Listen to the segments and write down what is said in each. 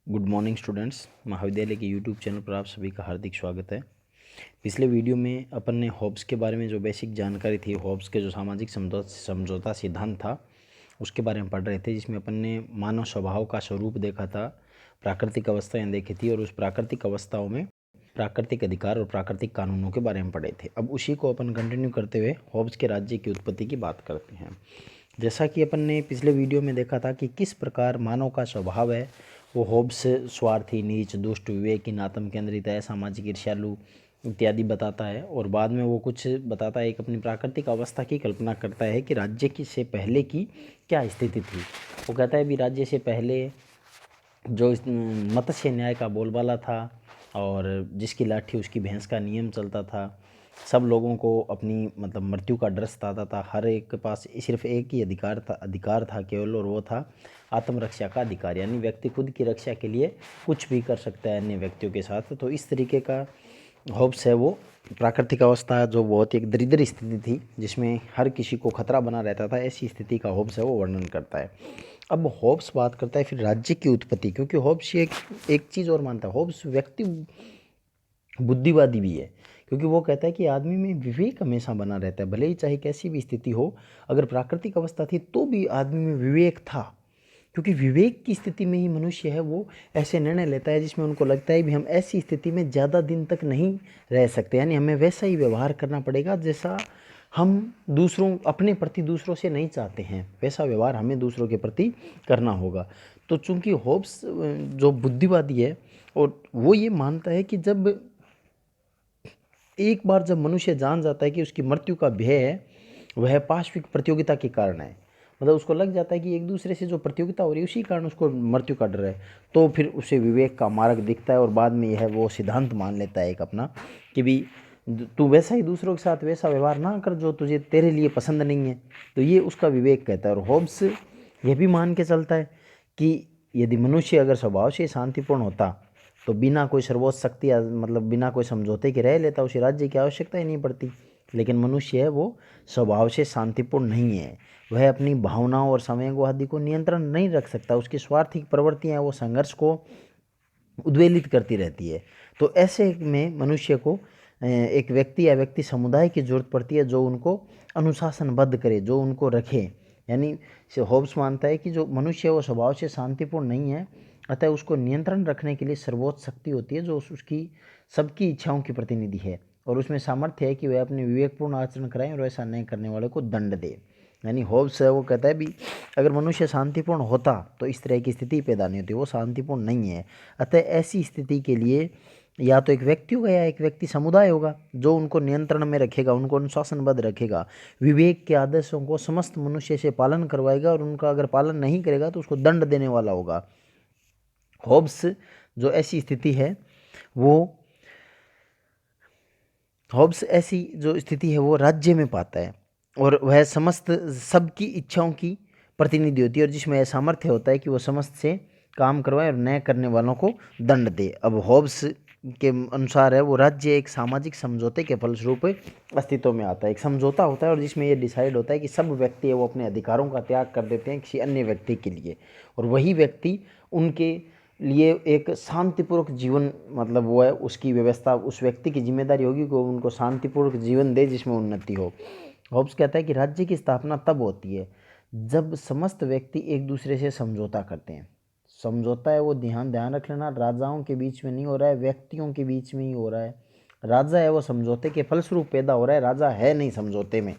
Good morning students. महाविद्यालय के YouTube channel पर आप सभी का हार्दिक स्वागत है। पिछले वीडियो में अपन ने हॉब्स के बारे में जो बेसिक जानकारी थी, हॉब्स के जो सामाजिक समझौता सिद्धांत था उसके बारे में पढ़ रहे थे, जिसमें अपन ने मानव स्वभाव का स्वरूप देखा था, प्राकृतिक अवस्थाएं देखी थी और उस प्राकृतिक अवस्थाओं में प्राकृतिक अधिकार और प्राकृतिक कानूनों के बारे में पढ़े थे। अब उसी को अपन कंटिन्यू करते हुए हॉब्स के राज्य की उत्पत्ति की बात करते हैं। जैसा कि अपन ने पिछले वीडियो में देखा था कि किस प्रकार मानव का स्वभाव है, वो हॉब्स स्वार्थी, नीच, दुष्ट, विवेकहीन, आत्म केंद्रित है, सामाजिक, ईर्ष्यालु इत्यादि बताता है। और बाद में वो कुछ बताता है, एक अपनी प्राकृतिक अवस्था की कल्पना करता है कि राज्य की से पहले की क्या स्थिति थी। वो कहता है भी राज्य से पहले जो मत्स्य न्याय का बोलबाला था और जिसकी लाठी उसकी भैंस का नियम चलता था, सब लोगों को अपनी मृत्यु का डर सताता था, हर एक के पास सिर्फ एक ही अधिकार था केवल, और वो था आत्मरक्षा का अधिकार, यानी व्यक्ति खुद की रक्षा के लिए कुछ भी कर सकता है अन्य व्यक्तियों के साथ। तो इस तरीके का हॉब्स है वो प्राकृतिक अवस्था, जो बहुत ही एक दरिद्र स्थिति थी जिसमें हर किसी को खतरा बना रहता था, ऐसी स्थिति का हॉब्स है वो वर्णन करता है। अब हॉब्स बात करता है फिर राज्य की उत्पत्ति, क्योंकि हॉब्स ये एक चीज़ और मानता है, हॉब्स व्यक्ति बुद्धिवादी भी है, क्योंकि वो कहता है कि आदमी में विवेक हमेशा बना रहता है, भले ही चाहे कैसी भी स्थिति हो। अगर प्राकृतिक अवस्था थी तो भी आदमी में विवेक था, क्योंकि विवेक की स्थिति में ही मनुष्य है वो ऐसे निर्णय लेता है जिसमें उनको लगता है भी हम ऐसी स्थिति में ज़्यादा दिन तक नहीं रह सकते, यानी हमें वैसा ही व्यवहार करना पड़ेगा जैसा हम दूसरों अपने प्रति दूसरों से नहीं चाहते हैं, वैसा व्यवहार हमें दूसरों के प्रति करना होगा। तो चूंकि होब्स जो बुद्धिवादी है, और वो ये मानता है कि जब एक बार जब मनुष्य जान जाता है कि उसकी मृत्यु का भय है वह पाशविक प्रतियोगिता के कारण है, मतलब उसको लग जाता है कि एक दूसरे से जो प्रतियोगिता हो रही है उसी कारण उसको मृत्यु का डर है, तो फिर उसे विवेक का मार्ग दिखता है और बाद में यह वो सिद्धांत मान लेता है एक अपना कि भी तू वैसा ही दूसरों के साथ वैसा व्यवहार ना कर जो तुझे तेरे लिए पसंद नहीं है। तो ये उसका विवेक कहता है। और होब्स यह भी मान के चलता है कि यदि मनुष्य अगर स्वभाव से शांतिपूर्ण होता तो बिना कोई सर्वोच्च शक्ति बिना कोई समझौते के रह लेता, उसे राज्य की आवश्यकता ही नहीं पड़ती। लेकिन मनुष्य है वो स्वभाव से शांतिपूर्ण नहीं है, वह अपनी भावनाओं और संवेगों आदि को नियंत्रण नहीं रख सकता, उसकी स्वार्थिक प्रवृत्तियाँ वो संघर्ष को उद्वेलित करती रहती है। तो ऐसे में मनुष्य को एक व्यक्ति या व्यक्ति समुदाय की जरूरत पड़ती है जो उनको अनुशासनबद्ध करे, जो उनको रखे। यानी होब्स मानता है कि जो मनुष्य है वो स्वभाव से शांतिपूर्ण नहीं है, अतः उसको नियंत्रण रखने के लिए सर्वोच्च शक्ति होती है जो उसकी सबकी इच्छाओं की प्रतिनिधि है, और उसमें सामर्थ्य है कि वह अपने विवेकपूर्ण आचरण कराएं और ऐसा नहीं करने वाले को दंड दे। यानी होब्स है वो कहता है भी अगर मनुष्य शांतिपूर्ण होता तो इस तरह की स्थिति पैदा नहीं होती, वो शांतिपूर्ण नहीं है। अतः ऐसी स्थिति के लिए या तो एक व्यक्ति होगा या एक व्यक्ति समुदाय होगा जो उनको नियंत्रण में रखेगा, उनको अनुशासनबद्ध रखेगा, विवेक के आदर्शों को समस्त मनुष्य से पालन करवाएगा, और उनका अगर पालन नहीं करेगा तो उसको दंड देने वाला होगा। होब्स जो ऐसी स्थिति है वो होब्स ऐसी जो स्थिति है वो राज्य में पाता है, और वह समस्त सबकी इच्छाओं की प्रतिनिधि होती है, और जिसमें यह सामर्थ्य होता है कि वो समस्त से काम करवाए और न्याय करने वालों को दंड दे। अब होब्स के अनुसार है वो राज्य एक सामाजिक समझौते के फलस्वरूप अस्तित्व में आता है। एक समझौता होता है और जिसमें ये डिसाइड होता है कि सब व्यक्ति है वो अपने अधिकारों का त्याग कर देते हैं किसी अन्य व्यक्ति के लिए, और वही व्यक्ति उनके लिए एक शांतिपूर्वक जीवन वो है उसकी व्यवस्था, उस व्यक्ति की जिम्मेदारी होगी कि वो उनको शांतिपूर्वक जीवन दे जिसमें उन्नति हो। होब्स कहता है कि राज्य की स्थापना तब होती है जब समस्त व्यक्ति एक दूसरे से समझौता करते हैं। समझौता है वो ध्यान रख लेना, राजाओं के बीच में नहीं हो रहा है, व्यक्तियों के बीच में ही हो रहा है। राजा है वो समझौते के फलस्वरूप पैदा हो रहा है, राजा है नहीं समझौते में।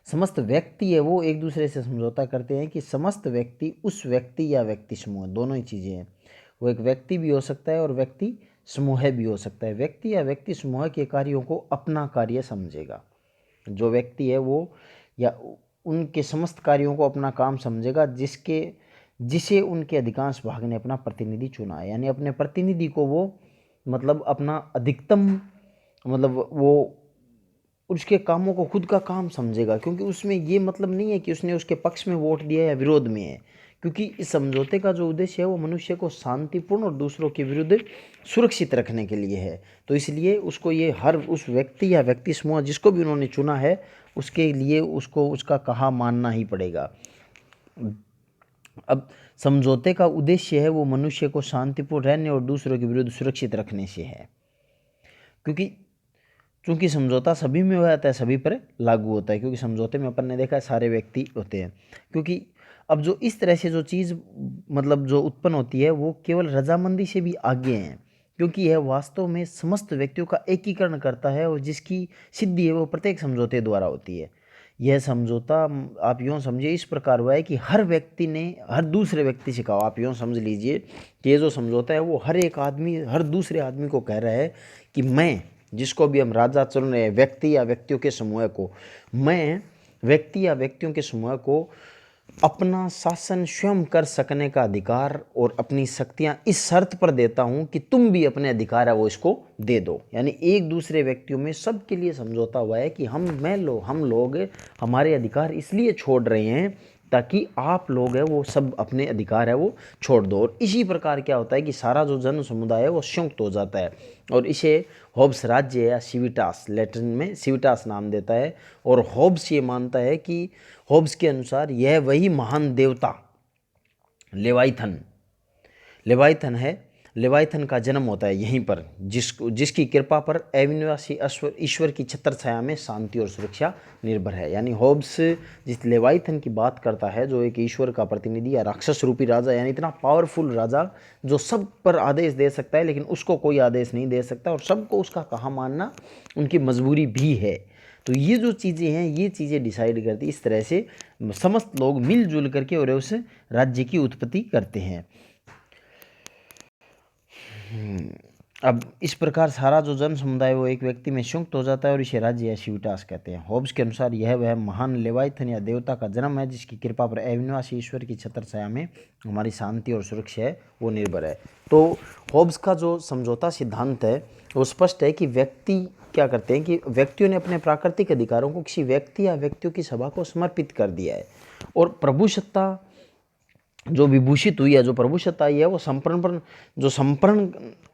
समस्त व्यक्ति है वो एक दूसरे से समझौता करते हैं कि समस्त व्यक्ति उस व्यक्ति या व्यक्ति समूह, दोनों ही चीज़ें हैं, वो एक व्यक्ति भी हो सकता है और व्यक्ति समूह भी हो सकता है। व्यक्ति या व्यक्ति समूह के कार्यों को अपना कार्य समझेगा, जो व्यक्ति है वो या उनके समस्त कार्यों को अपना काम समझेगा जिसे उनके अधिकांश भाग ने अपना प्रतिनिधि चुना है। यानी अपने प्रतिनिधि को वो अपना अधिकतम वो उसके कामों को खुद का काम समझेगा, क्योंकि उसमें ये नहीं है कि उसने उसके पक्ष में वोट दिया या विरोध में है, क्योंकि इस समझौते का जो उद्देश्य है वो मनुष्य को शांतिपूर्ण और दूसरों के विरुद्ध सुरक्षित रखने के लिए है। तो इसलिए उसको ये हर उस व्यक्ति या व्यक्ति समूह जिसको भी उन्होंने चुना है उसके लिए उसको उसका कहा मानना ही पड़ेगा। अब समझौते का उद्देश्य है वो मनुष्य को शांतिपूर्ण रहने और दूसरों के विरुद्ध सुरक्षित रखने से है, क्योंकि चूंकि समझौता सभी में हो जाता है, सभी पर लागू होता है, क्योंकि समझौते में अपन ने देखा है सारे व्यक्ति होते हैं। क्योंकि अब जो इस तरह से जो चीज़ मतलब जो उत्पन्न होती है वो केवल रजामंदी से भी आगे हैं, क्योंकि यह वास्तव में समस्त व्यक्तियों का एकीकरण करता है और जिसकी सिद्धि है वो प्रत्येक समझौते द्वारा होती है। यह समझौता आप यूँ समझिए इस प्रकार हुआ है कि हर व्यक्ति ने हर दूसरे व्यक्ति से कहा, आप यूँ समझ लीजिए कि ये जो समझौता है वो हर एक आदमी हर दूसरे आदमी को कह रहा है कि मैं, जिसको भी हम राजा चुन रहे हैं, व्यक्ति या व्यक्तियों के समूह को, मैं व्यक्ति या व्यक्तियों के समूह को अपना शासन स्वयं कर सकने का अधिकार और अपनी शक्तियां इस शर्त पर देता हूं कि तुम भी अपने अधिकार है वो इसको दे दो। यानी एक दूसरे व्यक्तियों में सबके लिए समझौता हुआ है कि हम लोग हमारे अधिकार इसलिए छोड़ रहे हैं ताकि आप लोग है वो सब अपने अधिकार है वो छोड़ दो। और इसी प्रकार क्या होता है कि सारा जो जन समुदाय है वो संयुक्त हो जाता है और इसे होब्स राज्य या सिविटास, लैटिन में सिविटास नाम देता है। और होब्स ये मानता है कि होब्स के अनुसार यह वही महान देवता लेवाइथन लेवाइथन है, लेवाइथन का जन्म होता है यहीं पर, जिसकी कृपा पर अविनाशी ईश्वर की छत्र छाया में शांति और सुरक्षा निर्भर है। यानी होब्स जिस लेवाइथन की बात करता है जो एक ईश्वर का प्रतिनिधि या राक्षस रूपी राजा, यानी इतना पावरफुल राजा जो सब पर आदेश दे सकता है लेकिन उसको कोई आदेश नहीं दे सकता और सबको उसका कहा मानना उनकी मजबूरी भी है। तो ये जो चीज़ें हैं ये चीज़ें डिसाइड करती, इस तरह से समस्त लोग मिलजुल करके और उस राज्य की उत्पत्ति करते हैं। अब इस प्रकार सारा जो जन समुदाय वो एक व्यक्ति में संयुक्त हो जाता है और इसे राज्य या सिविटास कहते हैं। होब्स के अनुसार यह वह महान लेवाइथन या देवता का जन्म है जिसकी कृपा पर अविनाशी ईश्वर की छत्र छाया में हमारी शांति और सुरक्षा है वो निर्भर है। तो होब्स का जो समझौता सिद्धांत है वो स्पष्ट है कि व्यक्ति क्या करते हैं कि व्यक्तियों ने अपने प्राकृतिक अधिकारों को किसी व्यक्ति या व्यक्तियों की सभा को समर्पित कर दिया है और प्रभुसत्ता जो विभूषित हुई है, जो प्रभुसत्ता आई है वो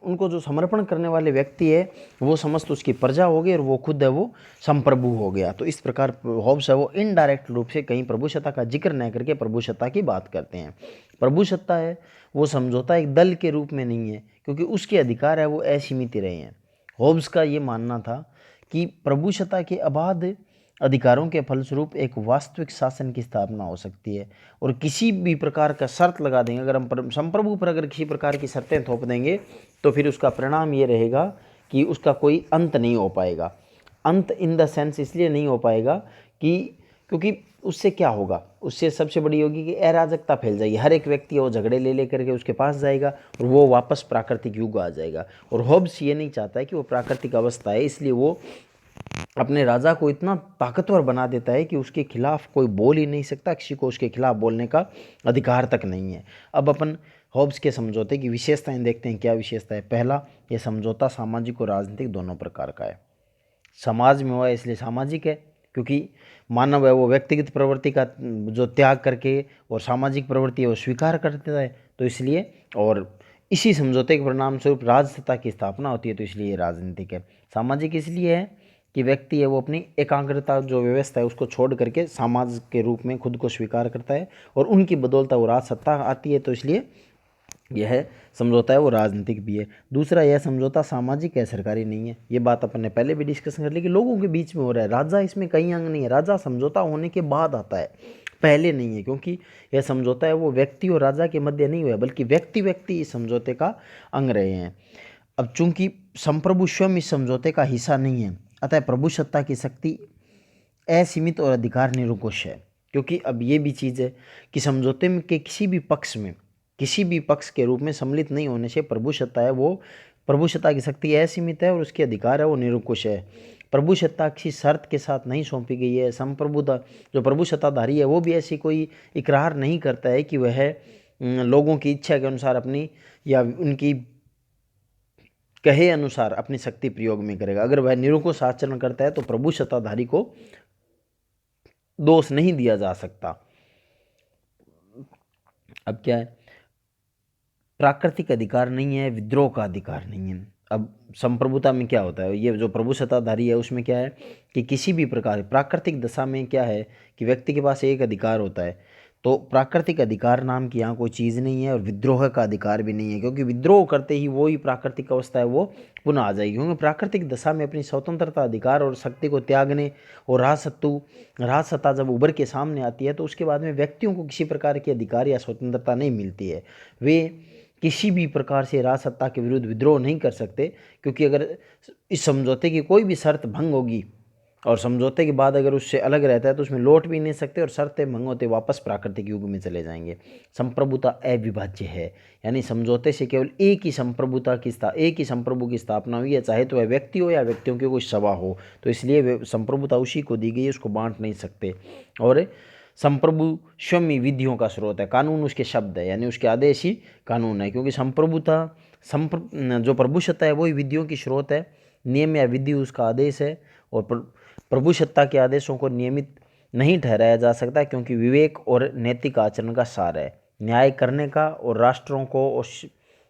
उनको जो समर्पण करने वाले व्यक्ति है वो समस्त उसकी प्रजा हो गई और वो खुद है वो संप्रभु हो गया। तो इस प्रकार होब्स है वो इनडायरेक्ट रूप से कहीं प्रभुसत्ता का जिक्र न करके प्रभुसत्ता की बात करते हैं। प्रभुसत्ता है वो समझौता एक दल के रूप में नहीं है क्योंकि उसके अधिकार है वो असीमित रहे हैं। होब्स का ये मानना था कि प्रभुसत्ता के अबाध अधिकारों के फलस्वरूप एक वास्तविक शासन की स्थापना हो सकती है और किसी भी प्रकार का शर्त लगा देंगे, अगर हम संप्रभु पर अगर किसी प्रकार की शर्तें थोप देंगे तो फिर उसका परिणाम ये रहेगा कि उसका कोई अंत नहीं हो पाएगा। अंत इन द सेंस इसलिए नहीं हो पाएगा कि क्योंकि उससे क्या होगा, उससे सबसे बड़ी होगी कि अराजकता फैल जाएगी, हर एक व्यक्ति वो झगड़े ले लेकर के उसके पास जाएगा और वो वापस प्राकृतिक युग आ जाएगा। और होब्स ये नहीं चाहता है कि वो प्राकृतिक अवस्था है, इसलिए वो अपने राजा को इतना ताकतवर बना देता है कि उसके खिलाफ कोई बोल ही नहीं सकता, किसी को उसके खिलाफ बोलने का अधिकार तक नहीं है। अब अपन होब्स के समझौते की विशेषताएं देखते हैं। क्या विशेषता है? पहला, यह समझौता सामाजिक और राजनीतिक दोनों प्रकार का है। समाज में हुआ है इसलिए सामाजिक है क्योंकि मानव है वो व्यक्तिगत प्रवृत्ति का जो त्याग करके और सामाजिक प्रवृत्ति है वो स्वीकार करता है, तो इसलिए, और इसी समझौते के परिणाम स्वरूप राजसत्ता की स्थापना होती है, तो इसलिए ये राजनीतिक है। सामाजिक इसलिए है कि व्यक्ति है वो अपनी एकाग्रता जो व्यवस्था है उसको छोड़ करके समाज के रूप में खुद को स्वीकार करता है और उनकी बदौलत वो राजसत्ता आती है, तो इसलिए यह समझौता है वो राजनीतिक भी है। दूसरा, यह समझौता सामाजिक है, सरकारी नहीं है। ये बात अपन ने पहले भी डिस्कशन कर ली कि लोगों के बीच में हो रहा है, राजा इसमें कहीं अंग नहीं है, राजा समझौता होने के बाद आता है, पहले नहीं है, क्योंकि यह समझौता है वो व्यक्ति और राजा के मध्य नहीं हुआ बल्कि व्यक्ति व्यक्ति इस समझौते का अंग रहे हैं। अब चूंकि संप्रभु स्वयं इस समझौते का हिस्सा नहीं है, अतः प्रभुसत्ता की शक्ति असीमित और अधिकार निरंकुश है। क्योंकि अब ये भी चीज़ है कि समझौते में के किसी भी पक्ष के रूप में सम्मिलित नहीं होने से प्रभुसत्ता है वो प्रभुसत्ता की शक्ति असीमित है और उसके अधिकार है वो निरंकुश है। प्रभुसत्ता किसी शर्त के साथ नहीं सौंपी गई है। संप्रभुता जो प्रभुसत्ताधारी है वो भी ऐसी कोई इकरार नहीं करता है कि वह लोगों की इच्छा के अनुसार अपनी या उनकी कहे अनुसार अपनी शक्ति प्रयोग में करेगा। अगर वह निरंकुश आचरण करता है तो प्रभुसत्ताधारी को दोष नहीं दिया जा सकता। अब क्या है? प्राकृतिक अधिकार नहीं है, विद्रोह का अधिकार नहीं है। अब संप्रभुता में क्या होता है, ये जो प्रभुसत्ताधारी है उसमें क्या है कि किसी भी प्रकार प्राकृतिक दशा में क्या है कि व्यक्ति के पास एक अधिकार होता है, तो प्राकृतिक अधिकार नाम की यहाँ कोई चीज़ नहीं है और विद्रोह का अधिकार भी नहीं है, क्योंकि विद्रोह करते ही वो ही प्राकृतिक अवस्था है वो पुनः आ जाएगी। क्योंकि प्राकृतिक दशा में अपनी स्वतंत्रता, अधिकार और शक्ति को त्यागने और राजसत्ता जब उभर के सामने आती है तो उसके बाद में व्यक्तियों को किसी प्रकार की अधिकार या स्वतंत्रता नहीं मिलती है। वे किसी भी प्रकार से राजसत्ता के विरुद्ध विद्रोह नहीं कर सकते, क्योंकि अगर इस समझौते की कोई भी शर्त भंग होगी और समझौते के बाद अगर उससे अलग रहता है तो उसमें लौट भी नहीं सकते और शर्तें भंग होते वापस प्राकृतिक युग में चले जाएंगे। संप्रभुता अविभाज्य है, यानी समझौते से केवल एक ही संप्रभु की स्थापना हुई है, चाहे तो वह व्यक्ति हो या व्यक्तियों की कोई सभा हो। तो इसलिए संप्रभुता उसी को दी गई है, उसको बांट नहीं सकते। और संप्रभु स्वयं ही विधियों का स्रोत है, कानून उसके शब्द है, यानी उसके आदेश ही कानून है। क्योंकि संप्रभुता जो प्रभुसत्ता है वही विधियों की स्रोत है, नियम या विधि उसका आदेश है। और प्रभुसत्ता के आदेशों को नियमित नहीं ठहराया जा सकता, क्योंकि विवेक और नैतिक आचरण का सार है। न्याय करने का और राष्ट्रों को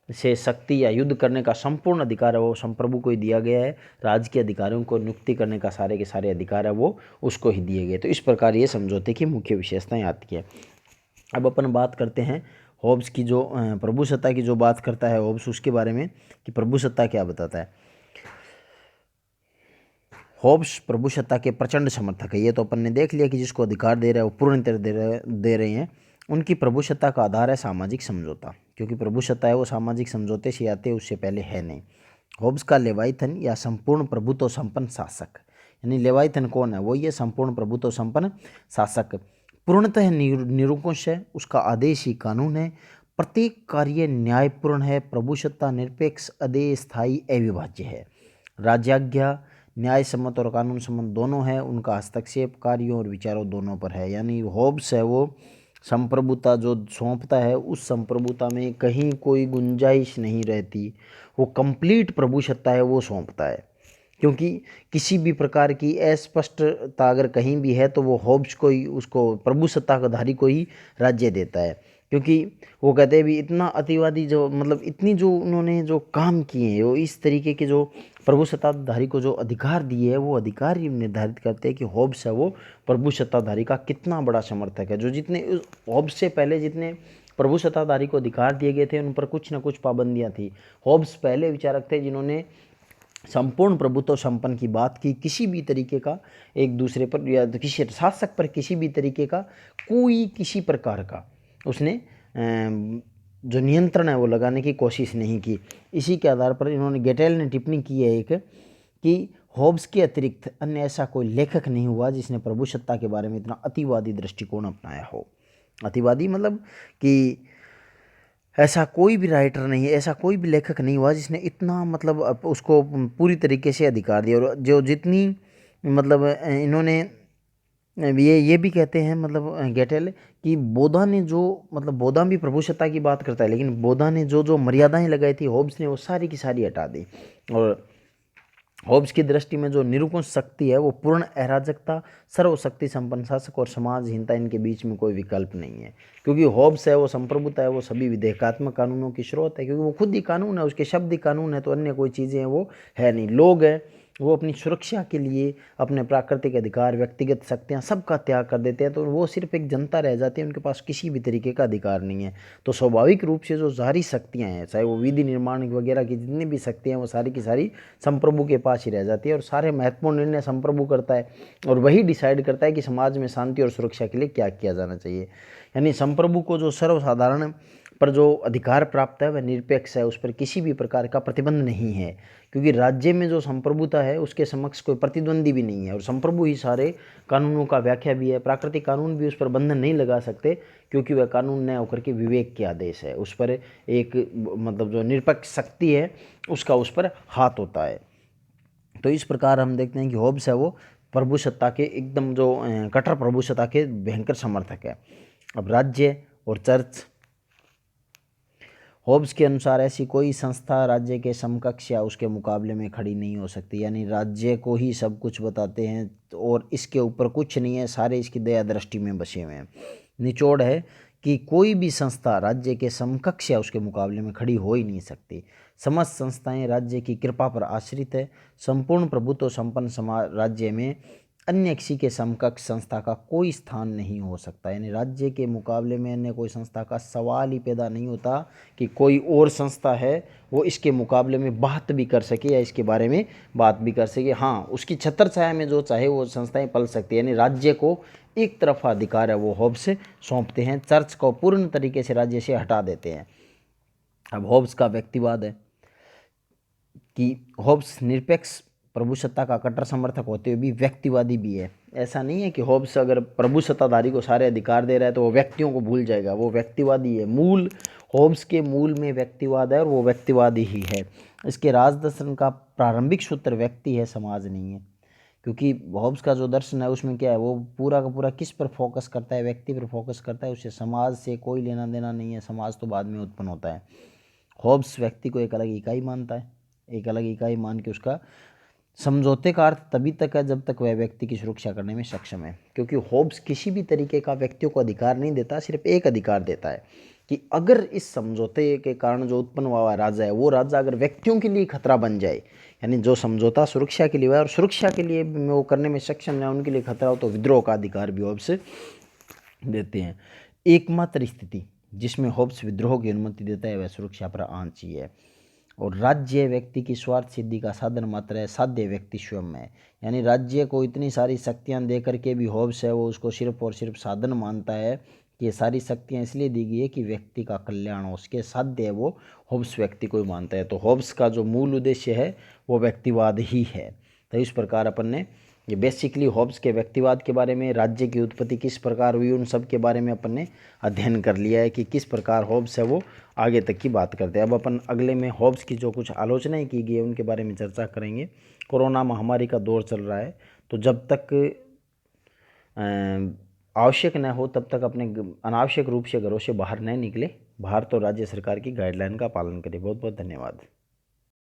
से शक्ति या युद्ध करने का संपूर्ण अधिकार है वो संप्रभु को ही दिया गया है। राज्य के अधिकारियों को नियुक्ति करने का सारे के सारे अधिकार है वो उसको ही दिए गए। तो इस प्रकार ये समझौते की मुख्य विशेषताएं आती है। अब अपन बात करते हैं हॉब्स की, जो प्रभुसत्ता की जो बात करता है हॉब्स, उसके बारे में कि प्रभुसत्ता क्या बताता है। हॉब्स प्रभुसत्ता के प्रचंड समर्थक है। ये तो अपन ने देख लिया कि जिसको अधिकार दे रहा है वो पूर्ण तरह दे रहे हैं। उनकी प्रभुसत्ता का आधार है सामाजिक समझौता, क्योंकि प्रभुसत्ता है वो सामाजिक समझौते से आते हैं, उससे पहले है नहीं। हॉब्स का लेवाइथन या संपूर्ण प्रभुत्व संपन्न शासक, यानी लेवाइथन कौन है, वो ये संपूर्ण प्रभुत्व संपन्न शासक पूर्णतः निरंकुश है, उसका आदेश ही कानून है, प्रत्येक कार्य न्यायपूर्ण है, प्रभुसत्ता निरपेक्ष, अदेय, स्थायी, अविभाज्य है, राज्याज्ञा न्याय सम्मत और कानून सम्मत दोनों है, उनका हस्तक्षेप कार्यों और विचारों दोनों पर है। यानी हॉब्स है वो संप्रभुता जो सौंपता है उस संप्रभुता में कहीं कोई गुंजाइश नहीं रहती, वो कंप्लीट प्रभुसत्ता है वो सौंपता है। क्योंकि किसी भी प्रकार की अस्पष्टता अगर कहीं भी है तो वो हॉब्स को ही, उसको प्रभुसत्ताधारी को ही राज्य देता है। क्योंकि वो कहते हैं भी इतना अतिवादी जो मतलब इतनी जो उन्होंने जो काम किए हैं, वो इस तरीके के जो प्रभुसत्ताधारी को जो अधिकार दिए है वो अधिकार ही निर्धारित करते हैं कि हॉब्स है वो प्रभुसत्ताधारी का कितना बड़ा समर्थक है। जो जितने हॉब्स से पहले जितने प्रभुसत्ताधारी को अधिकार दिए गए थे उन पर कुछ ना कुछ पाबंदियाँ थी। हॉब्स पहले विचारक थे जिन्होंने संपूर्ण प्रभुत्व संपन्न की बात की, किसी भी तरीके का एक दूसरे पर या किसी शासक पर किसी भी तरीके का कोई किसी प्रकार का उसने जो नियंत्रण है वो लगाने की कोशिश नहीं की। इसी के आधार पर इन्होंने गेटेल ने टिप्पणी की है एक कि हॉब्स के अतिरिक्त अन्य ऐसा कोई लेखक नहीं हुआ जिसने प्रभुसत्ता के बारे में इतना अतिवादी दृष्टिकोण अपनाया हो। अतिवादी मतलब कि ऐसा कोई भी राइटर नहीं है, ऐसा कोई भी लेखक नहीं हुआ जिसने इतना मतलब उसको पूरी तरीके से अधिकार दिया। और जो जितनी मतलब इन्होंने ये भी कहते हैं मतलब गेटेल कि बोधा ने जो मतलब बोधा भी प्रभुसत्ता की बात करता है, लेकिन बोधा ने जो जो मर्यादाएं लगाई थी हॉब्स ने वो सारी की सारी हटा दी। और हॉब्स की दृष्टि में जो निरूपण शक्ति है वो पूर्ण अराजकता, सर्वशक्ति संपन्न शासक और समाजहीनता, इनके बीच में कोई विकल्प नहीं है। क्योंकि हॉब्स है वो संप्रभुता है वो सभी विधेयकात्मक कानूनों की स्रोत है, क्योंकि वो खुद ही कानून है, उसके शब्द ही कानून है, तो अन्य कोई चीज़ें हैं वो है नहीं। लोग हैं वो अपनी सुरक्षा के लिए अपने प्राकृतिक अधिकार, व्यक्तिगत शक्तियाँ सबका त्याग कर देते हैं, तो वो सिर्फ एक जनता रह जाती है, उनके पास किसी भी तरीके का अधिकार नहीं है। तो स्वाभाविक रूप से जो सारी शक्तियाँ हैं, चाहे वो विधि निर्माण वगैरह की जितनी भी शक्तियाँ हैं वो सारी की सारी संप्रभु के पास ही रह जाती है, और सारे महत्वपूर्ण निर्णय संप्रभु करता है और वही डिसाइड करता है कि समाज में शांति और सुरक्षा के लिए क्या किया जाना चाहिए। यानी संप्रभु को जो सर्वसाधारण पर जो अधिकार प्राप्त है वह निरपेक्ष है, उस पर किसी भी प्रकार का प्रतिबंध नहीं है, क्योंकि राज्य में जो संप्रभुता है उसके समक्ष कोई प्रतिद्वंदी भी नहीं है, और संप्रभु ही सारे कानूनों का व्याख्या भी है। प्राकृतिक कानून भी उस पर बंधन नहीं लगा सकते, क्योंकि वह कानून न होकर के विवेक के आदेश है, उस पर एक मतलब जो निरपेक्ष शक्ति है उसका उस पर हाथ होता है। तो इस प्रकार हम देखते हैं कि हॉब्स है वो प्रभुसत्ता के एकदम जो कट्टर प्रभुसत्ता के भयंकर समर्थक है। अब राज्य और चर्च, हॉब्स के अनुसार ऐसी कोई संस्था राज्य के समकक्ष या उसके मुकाबले में खड़ी नहीं हो सकती, यानी राज्य को ही सब कुछ बताते हैं और इसके ऊपर कुछ नहीं है, सारे इसकी दया दृष्टि में बसे हुए हैं। निचोड़ है कि कोई भी संस्था राज्य के समकक्ष या उसके मुकाबले में खड़ी हो ही नहीं सकती। समस्त संस्थाएं राज्य की कृपा पर आश्रित है। संपूर्ण प्रभुत्व संपन्न समाज राज्य में अन्य किसी के समकक्ष संस्था का कोई स्थान नहीं हो सकता। यानी राज्य के मुकाबले में अन्य कोई संस्था का सवाल ही पैदा नहीं होता कि कोई और संस्था है वो इसके मुकाबले में बात भी कर सके या इसके बारे में बात भी कर सके। हाँ, उसकी छत्र छाया में जो चाहे वो संस्थाएं पल सकती है। यानी राज्य को एक तरफा अधिकार है वो हॉब्स सौंपते हैं, चर्च को पूर्ण तरीके से राज्य से हटा देते हैं। अब हॉब्स का व्यक्तिवाद है कि हॉब्स निरपेक्ष प्रभु सत्ता का कट्टर समर्थक होते हुए भी व्यक्तिवादी भी है। ऐसा नहीं है कि हॉब्स अगर प्रभु सत्ताधारी को सारे अधिकार दे रहा है तो वो व्यक्तियों को भूल जाएगा, वो व्यक्तिवादी है। मूल हॉब्स के मूल में व्यक्तिवाद है और वो व्यक्तिवादी ही है। इसके राजदर्शन का प्रारंभिक सूत्र व्यक्ति है, समाज नहीं है। क्योंकि हॉब्स का जो दर्शन है उसमें क्या है, वो पूरा का पूरा किस पर फोकस करता है, व्यक्ति पर फोकस करता है। उससे समाज से कोई लेना देना नहीं है, समाज तो बाद में उत्पन्न होता है। हॉब्स व्यक्ति को एक अलग इकाई मानता है, एक अलग इकाई मान के उसका समझौते का अर्थ तभी तक है जब तक वह व्यक्ति की सुरक्षा करने में सक्षम है। क्योंकि हॉब्स किसी भी तरीके का व्यक्तियों को अधिकार नहीं देता, सिर्फ एक अधिकार देता है कि अगर इस समझौते के कारण जो उत्पन्न हुआ राजा है वो राजा अगर व्यक्तियों के लिए खतरा बन जाए, यानी जो समझौता सुरक्षा के लिए हुआ है और सुरक्षा के लिए वो करने में सक्षम है, उनके लिए खतरा हो तो विद्रोह का अधिकार भी हॉब्स देते हैं। एकमात्र स्थिति जिसमें हॉब्स विद्रोह की अनुमति देता है वह सुरक्षा पर आंची है। और राज्य व्यक्ति की स्वार्थ सिद्धि का साधन मात्र है, साध्य व्यक्ति स्वयं है। यानी राज्य को इतनी सारी शक्तियां दे करके भी हॉब्स है वो उसको सिर्फ और सिर्फ साधन मानता है कि ये सारी शक्तियां इसलिए दी गई है कि व्यक्ति का कल्याण हो, उसके साध्य है वो हॉब्स व्यक्ति को ही मानता है। तो हॉब्स का जो मूल उद्देश्य है वो व्यक्तिवाद ही है। तो इस प्रकार अपन ने ये बेसिकली हॉब्स के व्यक्तिवाद के बारे में, राज्य की उत्पत्ति किस प्रकार हुई, उन सब के बारे में अपन ने अध्ययन कर लिया है कि किस प्रकार हॉब्स है वो आगे तक की बात करते हैं। अब अपन अगले में हॉब्स की जो कुछ आलोचनाएं की गई है उनके बारे में चर्चा करेंगे। कोरोना महामारी का दौर चल रहा है तो जब तक आवश्यक न हो तब तक अपने अनावश्यक रूप से घरों से बाहर नहीं निकले। बाहर तो राज्य सरकार की गाइडलाइन का पालन करें। बहुत बहुत धन्यवाद।